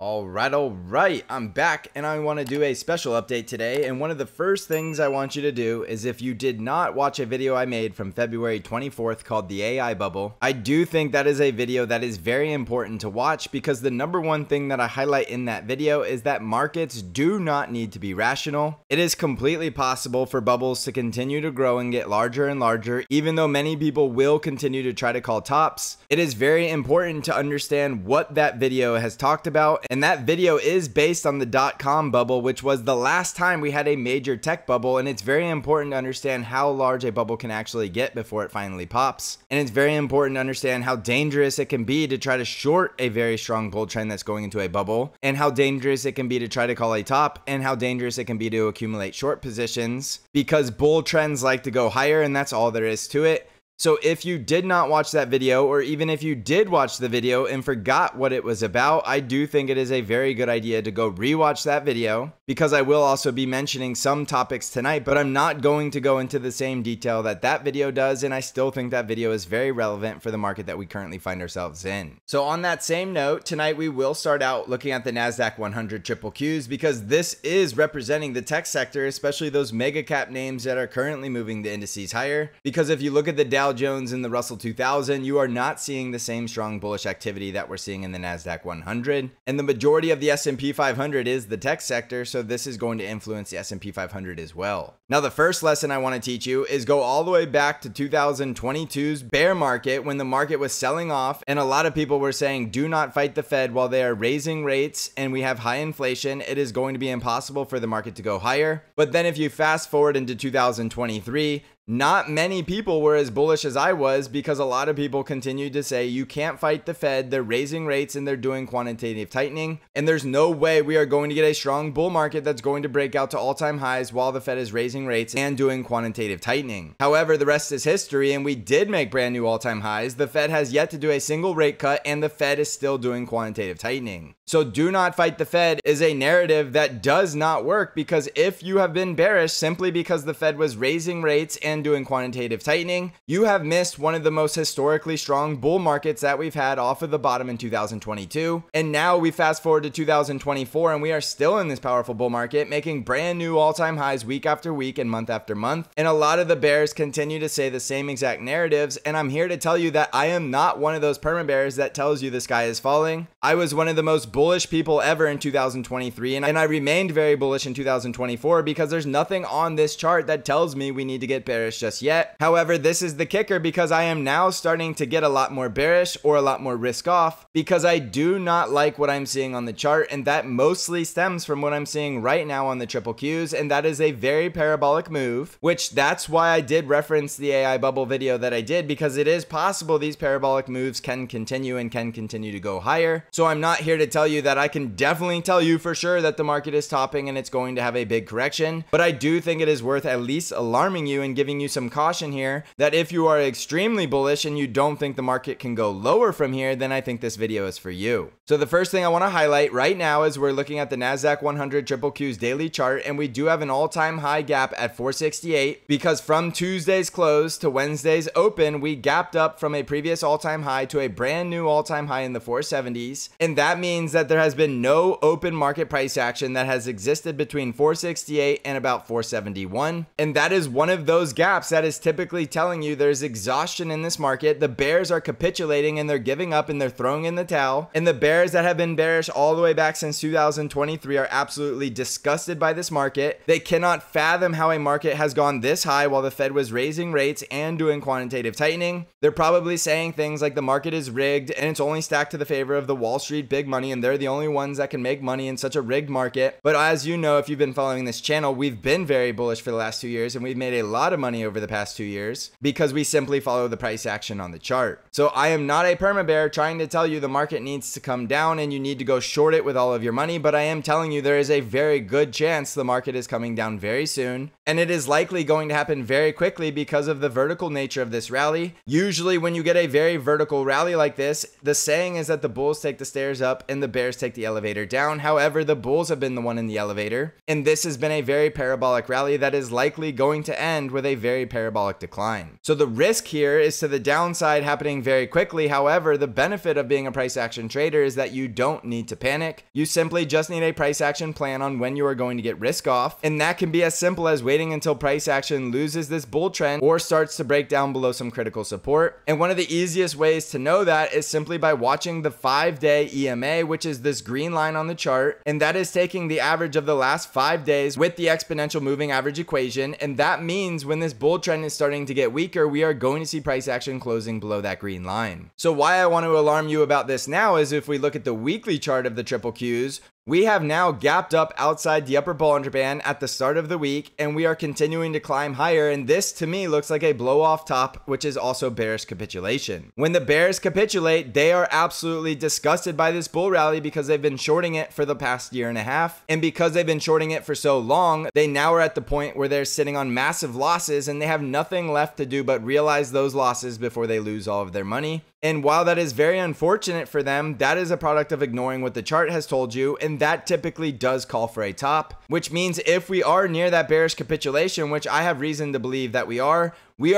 All right. I'm back and I want to do a special update today. And one of the first things I want you to do is, if you did not watch a video I made from February 24th called the AI bubble, I do think that is a video that is very important to watch, because the number one thing that I highlight in that video is that markets do not need to be rational. It is completely possible for bubbles to continue to grow and get larger and larger, even though many people will continue to try to call tops. It is very important to understand what that video has talked about. And that video is based on the .com bubble, which was the last time we had a major tech bubble. And it's very important to understand how large a bubble can actually get before it finally pops. And it's very important to understand how dangerous it can be to try to short a very strong bull trend that's going into a bubble, and how dangerous it can be to try to call a top, and how dangerous it can be to accumulate short positions, because bull trends like to go higher, and that's all there is to it. So if you did not watch that video, or even if you did watch the video and forgot what it was about, I do think it is a very good idea to go rewatch that video, because I will also be mentioning some topics tonight, but I'm not going to go into the same detail that that video does, and I still think that video is very relevant for the market that we currently find ourselves in. So on that same note, tonight we will start out looking at the NASDAQ 100 triple Qs, because this is representing the tech sector, especially those mega cap names that are currently moving the indices higher. Because if you look at the Dow Jones and the Russell 2000, you are not seeing the same strong bullish activity that we're seeing in the NASDAQ 100. And the majority of the S&P 500 is the tech sector, so this is going to influence the S&P 500 as well. Now, the first lesson I want to teach you is go all the way back to 2022's bear market, when the market was selling off and a lot of people were saying, do not fight the Fed while they are raising rates and we have high inflation. It is going to be impossible for the market to go higher. But then if you fast forward into 2023, not many people were as bullish as I was, because a lot of people continued to say you can't fight the Fed, they're raising rates and they're doing quantitative tightening, and there's no way we are going to get a strong bull market that's going to break out to all-time highs while the Fed is raising rates and doing quantitative tightening. However, the rest is history, and we did make brand new all-time highs. The Fed has yet to do a single rate cut, and the Fed is still doing quantitative tightening. So do not fight the Fed is a narrative that does not work, because if you have been bearish simply because the Fed was raising rates and doing quantitative tightening, you have missed one of the most historically strong bull markets that we've had off of the bottom in 2022. And now we fast forward to 2024 and we are still in this powerful bull market, making brand new all-time highs week after week and month after month. And a lot of the bears continue to say the same exact narratives. And I'm here to tell you that I am not one of those perma bears that tells you the sky is falling. I was one of the most bullish people ever in 2023, and I remained very bullish in 2024, because there's nothing on this chart that tells me we need to get bearish just yet. However, this is the kicker, because I am now starting to get a lot more bearish, or a lot more risk off, because I do not like what I'm seeing on the chart, and that mostly stems from what I'm seeing right now on the triple Qs, and that is a very parabolic move, which that's why I did reference the AI bubble video that I did, because it is possible these parabolic moves can continue and can continue to go higher. So I'm not here to tell you that I can definitely tell you for sure that the market is topping and it's going to have a big correction, but I do think it is worth at least alarming you and giving you some caution here that if you are extremely bullish and you don't think the market can go lower from here, then I think this video is for you. So the first thing I want to highlight right now is we're looking at the NASDAQ 100 triple Qs daily chart, and we do have an all-time high gap at 468, because from Tuesday's close to Wednesday's open, we gapped up from a previous all-time high to a brand new all-time high in the 470s. And that means that there has been no open market price action that has existed between 468 and about 471. And that is one of those gaps that is typically telling you there's exhaustion in this market. The bears are capitulating and they're giving up and they're throwing in the towel. And the bears that have been bearish all the way back since 2023 are absolutely disgusted by this market. They cannot fathom how a market has gone this high while the Fed was raising rates and doing quantitative tightening. They're probably saying things like the market is rigged and it's only stacked to the favor of the Wall Street big money, and they're the only ones that can make money in such a rigged market. But as you know, if you've been following this channel, we've been very bullish for the last 2 years, and we've made a lot of money over the past 2 years because we simply follow the price action on the chart. So I am not a perma bear trying to tell you the market needs to come down and you need to go short it with all of your money, but I am telling you there is a very good chance the market is coming down very soon. And it is likely going to happen very quickly because of the vertical nature of this rally. Usually when you get a very vertical rally like this, the saying is that the bulls take the stairs up and the bears take the elevator down. However, the bulls have been the one in the elevator, and this has been a very parabolic rally that is likely going to end with a very parabolic decline. So the risk here is to the downside happening very quickly. However, the benefit of being a price action trader is that you don't need to panic. You simply just need a price action plan on when you are going to get risk off, and that can be as simple as waiting until price action loses this bull trend or starts to break down below some critical support. And one of the easiest ways to know that is simply by watching the 5-day EMA, which is this green line on the chart, and that is taking the average of the last 5 days with the exponential moving average equation. And that means when this bull trend is starting to get weaker, we are going to see price action closing below that green line. So why I want to alarm you about this now is if we look at the weekly chart of the triple Qs, we have now gapped up outside the upper Bollinger Band at the start of the week, and we are continuing to climb higher, and this to me looks like a blow off top, which is also bearish capitulation. When the bears capitulate, they are absolutely disgusted by this bull rally because they've been shorting it for the past year and a half, and because they've been shorting it for so long, they now are at the point where they're sitting on massive losses and they have nothing left to do but realize those losses before they lose all of their money. And while that is very unfortunate for them, that is a product of ignoring what the chart has told you, and that typically does call for a top, which means if we are near that bearish capitulation, which I have reason to believe that we are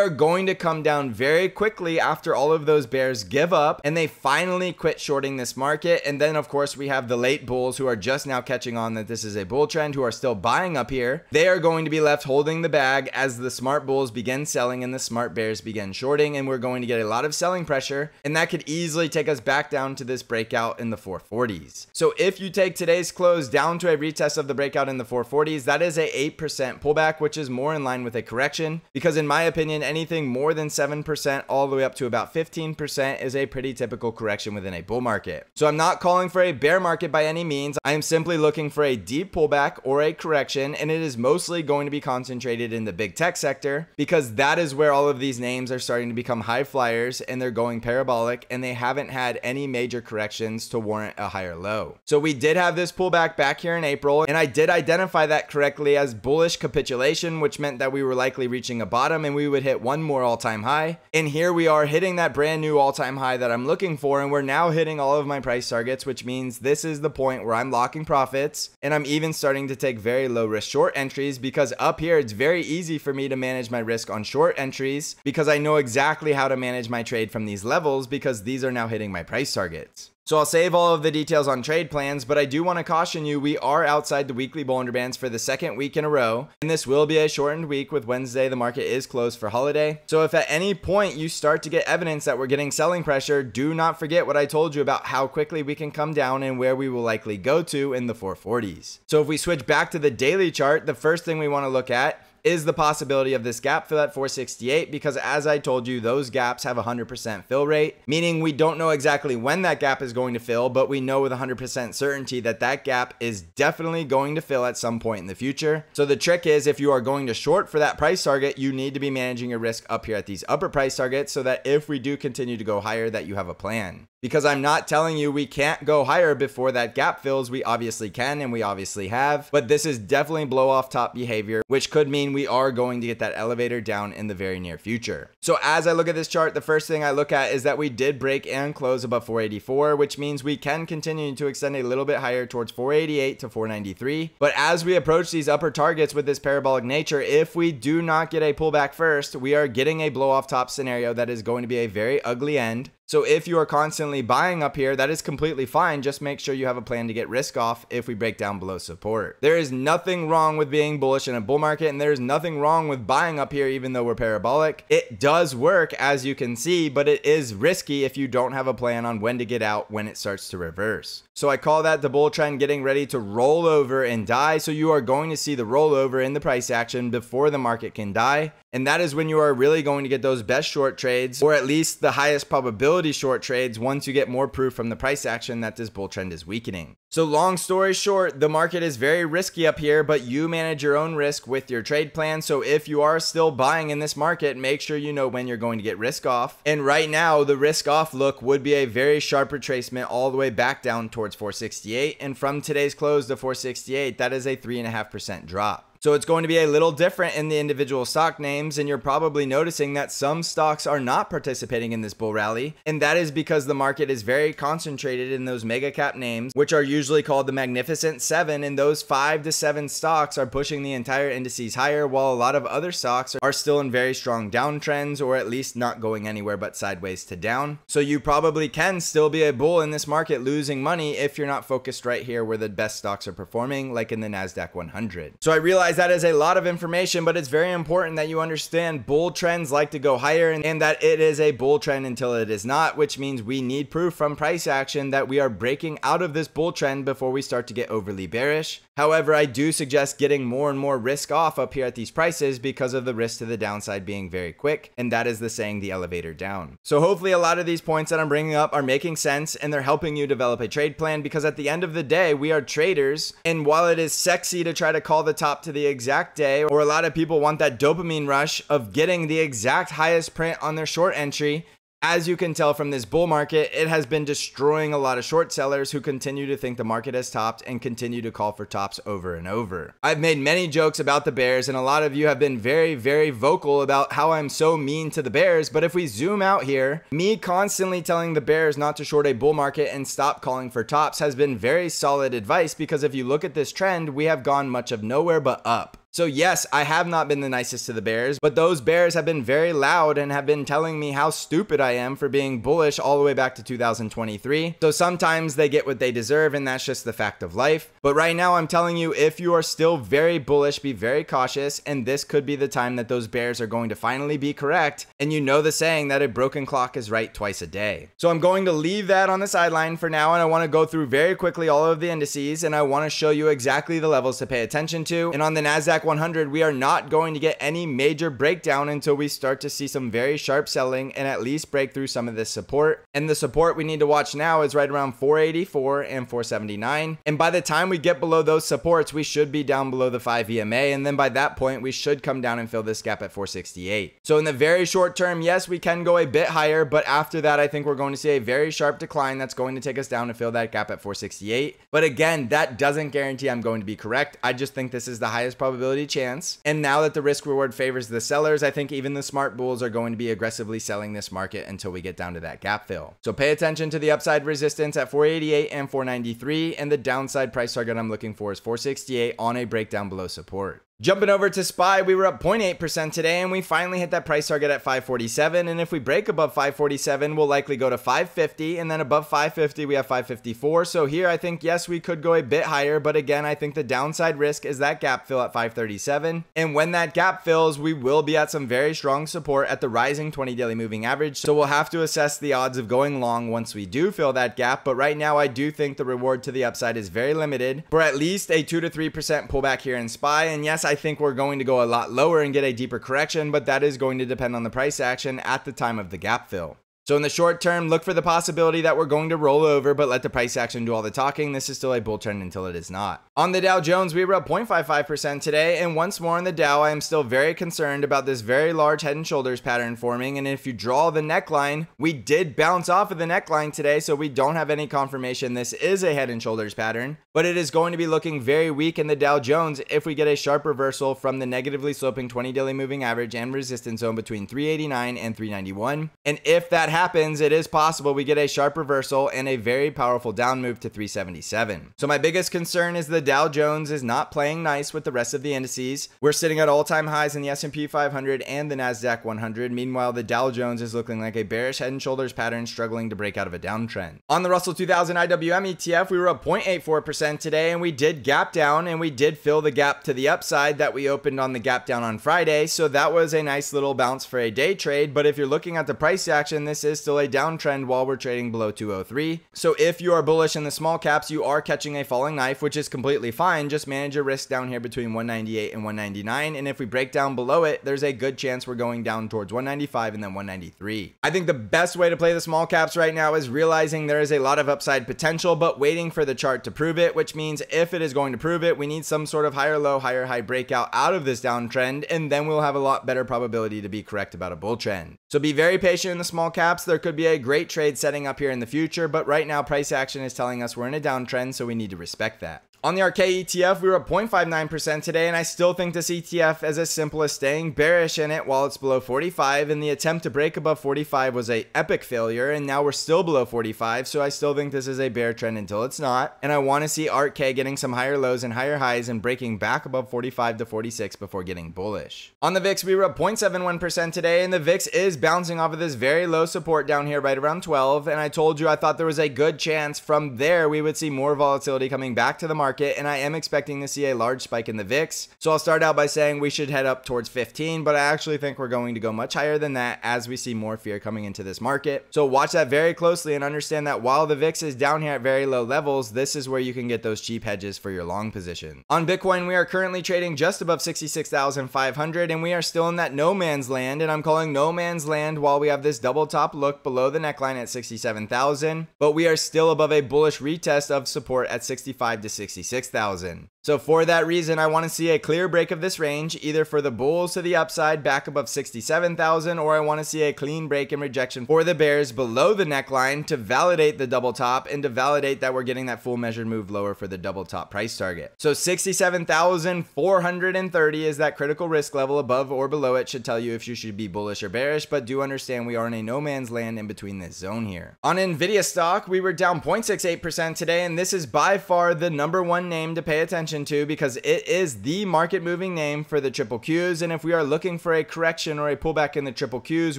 going to come down very quickly after all of those bears give up and they finally quit shorting this market. And then of course we have the late bulls who are just now catching on that this is a bull trend, who are still buying up here. They are going to be left holding the bag as the smart bulls begin selling and the smart bears begin shorting, and we're going to get a lot of selling pressure, and that could easily take us back down to this breakout in the 440s. So if you take today's close down to a retest of the breakout in the 440s, that is a 8% pullback, which is more in line with a correction, because in my opinion, anything more than 7% all the way up to about 15% is a pretty typical correction within a bull market. So I'm not calling for a bear market by any means. I am simply looking for a deep pullback or a correction, and it is mostly going to be concentrated in the big tech sector because that is where all of these names are starting to become high flyers and they're going parabolic, and they haven't had any major corrections to warrant a higher low. So we did have this pullback back here in April, and I did identify that correctly as bullish capitulation, which meant that we were likely reaching a bottom and we would hit one more all-time high. And here we are hitting that brand new all-time high that I'm looking for, and we're now hitting all of my price targets, which means this is the point where I'm locking profits, and I'm even starting to take very low risk short entries, because up here it's very easy for me to manage my risk on short entries because I know exactly how to manage my trade from these levels because these are now hitting my price targets. So I'll save all of the details on trade plans, but I do want to caution you, we are outside the weekly Bollinger Bands for the second week in a row, and this will be a shortened week with Wednesday. The market is closed for holiday. So if at any point you start to get evidence that we're getting selling pressure, do not forget what I told you about how quickly we can come down and where we will likely go to in the 440s. So if we switch back to the daily chart, the first thing we want to look at is the possibility of this gap fill at 468, because as I told you, those gaps have a 100% fill rate, meaning we don't know exactly when that gap is going to fill, but we know with 100% certainty that that gap is definitely going to fill at some point in the future. So the trick is, if you are going to short for that price target, you need to be managing your risk up here at these upper price targets so that if we do continue to go higher, that you have a plan. Because I'm not telling you we can't go higher before that gap fills. We obviously can, and we obviously have, but this is definitely blow off top behavior, which could mean we are going to get that elevator down in the very near future. So as I look at this chart, the first thing I look at is that we did break and close above 484, which means we can continue to extend a little bit higher towards 488 to 493. But as we approach these upper targets with this parabolic nature, if we do not get a pullback first, we are getting a blow off top scenario that is going to be a very ugly end. So if you are constantly buying up here, that is completely fine. Just make sure you have a plan to get risk off if we break down below support. There is nothing wrong with being bullish in a bull market, and there's nothing wrong with buying up here even though we're parabolic. It does work, as you can see, but it is risky if you don't have a plan on when to get out when it starts to reverse. So I call that the bull trend getting ready to roll over and die. So you are going to see the rollover in the price action before the market can die. And that is when you are really going to get those best short trades, or at least the highest probability short trades, once you get more proof from the price action that this bull trend is weakening. So long story short, the market is very risky up here, but you manage your own risk with your trade plan. So if you are still buying in this market, make sure you know when you're going to get risk off. And right now, the risk off look would be a very sharp retracement all the way back down towards 468. And from today's close to 468, that is a 3.5% drop. So it's going to be a little different in the individual stock names, and you're probably noticing that some stocks are not participating in this bull rally, and that is because the market is very concentrated in those mega cap names, which are usually called the Magnificent Seven, and those 5 to 7 stocks are pushing the entire indices higher, while a lot of other stocks are still in very strong downtrends, or at least not going anywhere but sideways to down. So you probably can still be a bull in this market losing money if you're not focused right here where the best stocks are performing, like in the NASDAQ 100. So I realize that is a lot of information, but it's very important that you understand bull trends like to go higher, and that it is a bull trend until it is not, which means we need proof from price action that we are breaking out of this bull trend before we start to get overly bearish. However, I do suggest getting more and more risk off up here at these prices because of the risk to the downside being very quick, and that is the saying, the elevator down. So hopefully a lot of these points that I'm bringing up are making sense, and they're helping you develop a trade plan, because at the end of the day, we are traders, and while it is sexy to try to call the top to the exact day, or a lot of people want that dopamine rush of getting the exact highest print on their short entry, as you can tell from this bull market, it has been destroying a lot of short sellers who continue to think the market has topped and continue to call for tops over and over. I've made many jokes about the bears, and a lot of you have been very, very vocal about how I'm so mean to the bears. But if we zoom out here, me constantly telling the bears not to short a bull market and stop calling for tops has been very solid advice, because if you look at this trend, we have gone much of nowhere but up. So yes, I have not been the nicest to the bears, but those bears have been very loud and have been telling me how stupid I am for being bullish all the way back to 2023. So sometimes they get what they deserve, and that's just the fact of life. But right now I'm telling you, if you are still very bullish, be very cautious, and this could be the time that those bears are going to finally be correct. And you know the saying that a broken clock is right twice a day. So I'm going to leave that on the sideline for now, and I want to go through very quickly all of the indices, and I want to show you exactly the levels to pay attention to. And on the NASDAQ 100, we are not going to get any major breakdown until we start to see some very sharp selling and at least break through some of this support. And the support we need to watch now is right around 484 and 479. And by the time we get below those supports, we should be down below the 5 EMA. And then by that point, we should come down and fill this gap at 468. So in the very short term, yes, we can go a bit higher, but after that, I think we're going to see a very sharp decline that's going to take us down to fill that gap at 468. But again, that doesn't guarantee I'm going to be correct. I just think this is the highest probability chance. And now that the risk reward favors the sellers, I think even the smart bulls are going to be aggressively selling this market until we get down to that gap fill. So pay attention to the upside resistance at 488 and 493, and the downside price target I'm looking for is 468 on a breakdown below support. Jumping over to SPY, we were up 0.8% today, and we finally hit that price target at 547. And if we break above 547, we'll likely go to 550, and then above 550, we have 554. So here, I think, yes, we could go a bit higher, but again, I think the downside risk is that gap fill at 537. And when that gap fills, we will be at some very strong support at the rising 20 daily moving average. So we'll have to assess the odds of going long once we do fill that gap. But right now, I do think the reward to the upside is very limited for at least a 2 to 3% pullback here in SPY. And yes, I think we're going to go a lot lower and get a deeper correction, but that is going to depend on the price action at the time of the gap fill. So in the short term, look for the possibility that we're going to roll over, but let the price action do all the talking. This is still a bull trend until it is not. On the Dow Jones, we were up 0.55% today, and once more on the Dow, I am still very concerned about this very large head and shoulders pattern forming. And if you draw the neckline, we did bounce off of the neckline today, so we don't have any confirmation this is a head and shoulders pattern, but it is going to be looking very weak in the Dow Jones if we get a sharp reversal from the negatively sloping 20 daily moving average and resistance zone between 389 and 391. And if that happens, it is possible we get a sharp reversal and a very powerful down move to 377. So my biggest concern is the Dow Jones is not playing nice with the rest of the indices. We're sitting at all-time highs in the S&P 500 and the NASDAQ 100. Meanwhile, the Dow Jones is looking like a bearish head and shoulders pattern struggling to break out of a downtrend. On the Russell 2000 IWM ETF, we were up 0.84% today, and we did gap down, and we did fill the gap to the upside that we opened on the gap down on Friday. So that was a nice little bounce for a day trade. But if you're looking at the price action, this is still a downtrend while we're trading below 203. So if you are bullish in the small caps, you are catching a falling knife, which is completely fine. Just manage your risk down here between 198 and 199. And if we break down below it, there's a good chance we're going down towards 195 and then 193. I think the best way to play the small caps right now is realizing there is a lot of upside potential, but waiting for the chart to prove it, which means if it is going to prove it, we need some sort of higher low, higher high breakout out of this downtrend, and then we'll have a lot better probability to be correct about a bull trend. So be very patient in the small caps. There could be a great trade setting up here in the future, but right now price action is telling us we're in a downtrend, so we need to respect that. On the ARKK ETF, we were up 0.59% today, and I still think this ETF is as simple as staying bearish in it while it's below 45, and the attempt to break above 45 was an epic failure, and now we're still below 45, so I still think this is a bear trend until it's not, and I want to see ARKK getting some higher lows and higher highs and breaking back above 45 to 46 before getting bullish. On the VIX, we were up 0.71% today, and the VIX is bouncing off of this very low support down here right around 12, and I told you I thought there was a good chance from there we would see more volatility coming back to the market, and I am expecting to see a large spike in the VIX. So I'll start out by saying we should head up towards 15, but I actually think we're going to go much higher than that as we see more fear coming into this market. So watch that very closely and understand that while the VIX is down here at very low levels, this is where you can get those cheap hedges for your long position. On Bitcoin, we are currently trading just above 66,500, and we are still in that no man's land, and I'm calling no man's land while we have this double top look below the neckline at 67,000, but we are still above a bullish retest of support at 65 to 66,000. So for that reason, I want to see a clear break of this range, either for the bulls to the upside back above 67,000, or I want to see a clean break and rejection for the bears below the neckline to validate the double top and to validate that we're getting that full measured move lower for the double top price target. So 67,430 is that critical risk level. Above or below it should tell you if you should be bullish or bearish, but do understand we are in a no man's land in between this zone here. On Nvidia stock, we were down 0.68% today, and this is by far the number one name to pay attention to because it is the market moving name for the triple Qs, and if we are looking for a correction or a pullback in the triple Qs,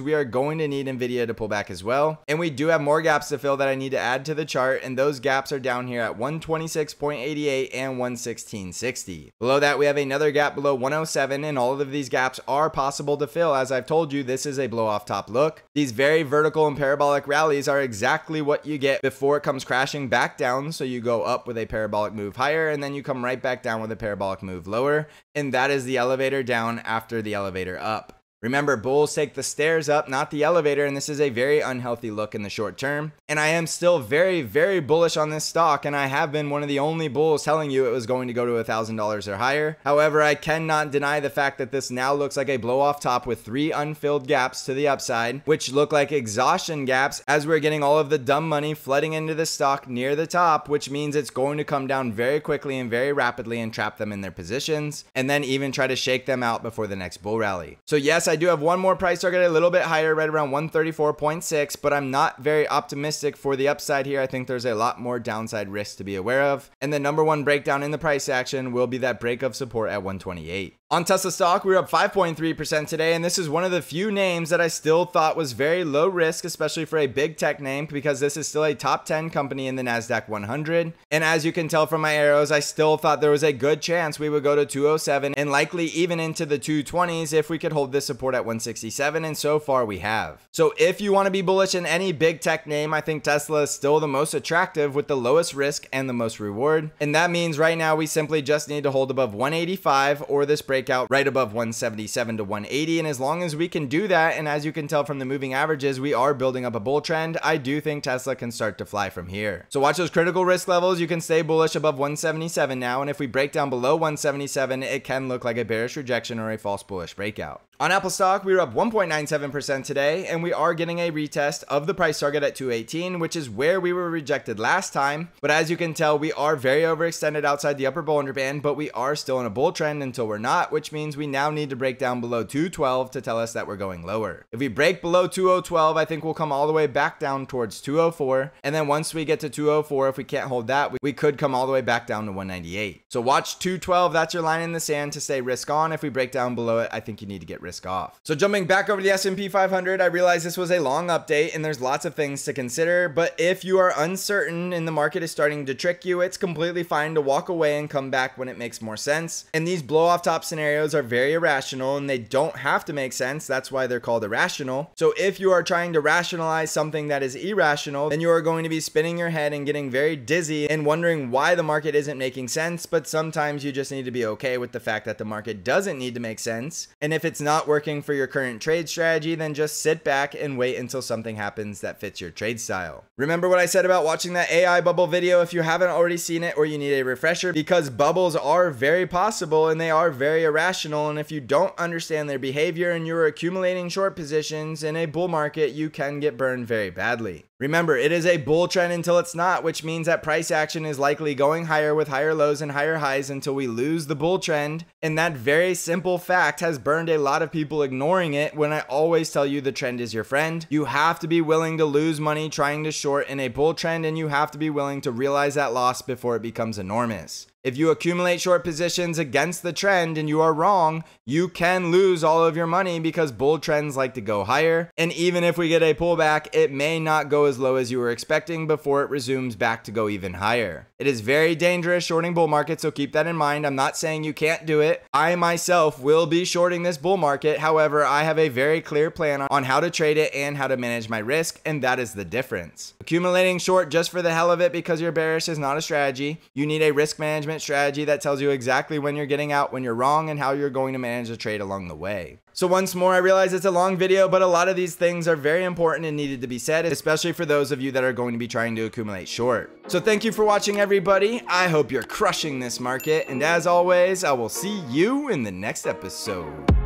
we are going to need Nvidia to pull back as well, and we do have more gaps to fill that I need to add to the chart, and those gaps are down here at 126.88 and 116.60. Below that, we have another gap below 107, and all of these gaps are possible to fill. As I've told you, this is a blow off top look. These very vertical and parabolic rallies are exactly what you get before it comes crashing back down, so you go up with a parabolic move higher, and then you come right back down with a parabolic move lower, and that is the elevator down after the elevator up. Remember, bulls take the stairs up, not the elevator, and this is a very unhealthy look in the short term. And I am still very, very bullish on this stock, and I have been one of the only bulls telling you it was going to go to $1,000 or higher. However, I cannot deny the fact that this now looks like a blow off top with 3 unfilled gaps to the upside, which look like exhaustion gaps as we're getting all of the dumb money flooding into the stock near the top, which means it's going to come down very quickly and very rapidly and trap them in their positions, and then even try to shake them out before the next bull rally. So yes, I do have one more price target a little bit higher, right around 134.6, but I'm not very optimistic for the upside here. I think there's a lot more downside risk to be aware of, and the number one breakdown in the price action will be that break of support at 128. On Tesla stock, we were up 5.3% today, and this is one of the few names that I still thought was very low risk, especially for a big tech name, because this is still a top 10 company in the NASDAQ 100. And as you can tell from my arrows, I still thought there was a good chance we would go to 207 and likely even into the 220s if we could hold this support at 167, and so far we have. So if you want to be bullish in any big tech name, I think Tesla is still the most attractive with the lowest risk and the most reward. And that means right now we simply just need to hold above 185 or this breakout right above 177 to 180, and as long as we can do that, and as you can tell from the moving averages, we are building up a bull trend, I do think Tesla can start to fly from here. So watch those critical risk levels. You can stay bullish above 177 now, and if we break down below 177, it can look like a bearish rejection or a false bullish breakout. On Apple stock, we were up 1.97% today, and we are getting a retest of the price target at 218, which is where we were rejected last time. But as you can tell, we are very overextended outside the upper Bollinger Band, but we are still in a bull trend until we're not, which means we now need to break down below 212 to tell us that we're going lower. If we break below 2012, I think we'll come all the way back down towards 204, and then once we get to 204, if we can't hold that, we could come all the way back down to 198. So watch 212, that's your line in the sand to stay risk on. If we break down below it, I think you need to get risk off. So jumping back over to the S&P 500, I realize this was a long update and there's lots of things to consider, but if you are uncertain and the market is starting to trick you, it's completely fine to walk away and come back when it makes more sense. And these blow off top scenarios are very irrational and they don't have to make sense. That's why they're called irrational. So if you are trying to rationalize something that is irrational, then you are going to be spinning your head and getting very dizzy and wondering why the market isn't making sense. But sometimes you just need to be okay with the fact that the market doesn't need to make sense. And if it's not working for your current trade strategy, then just sit back and wait until something happens that fits your trade style. Remember what I said about watching that AI bubble video if you haven't already seen it or you need a refresher, because bubbles are very possible and they are very irrational, and if you don't understand their behavior and you're accumulating short positions in a bull market, you can get burned very badly. Remember, it is a bull trend until it's not, which means that price action is likely going higher with higher lows and higher highs until we lose the bull trend. And that very simple fact has burned a lot of people ignoring it when I always tell you the trend is your friend. You have to be willing to lose money trying to short in a bull trend, and you have to be willing to realize that loss before it becomes enormous. If you accumulate short positions against the trend and you are wrong, you can lose all of your money because bull trends like to go higher. And even if we get a pullback, it may not go as low as you were expecting before it resumes back to go even higher. It is very dangerous shorting bull market, so keep that in mind. I'm not saying you can't do it. I myself will be shorting this bull market. However, I have a very clear plan on how to trade it and how to manage my risk, and that is the difference. Accumulating short just for the hell of it because you're bearish is not a strategy. You need a risk management strategy that tells you exactly when you're getting out, when you're wrong, and how you're going to manage the trade along the way. So once more, I realize it's a long video, but a lot of these things are very important and needed to be said, especially for those of you that are going to be trying to accumulate short. So thank you for watching, everybody. I hope you're crushing this market, and as always, I will see you in the next episode.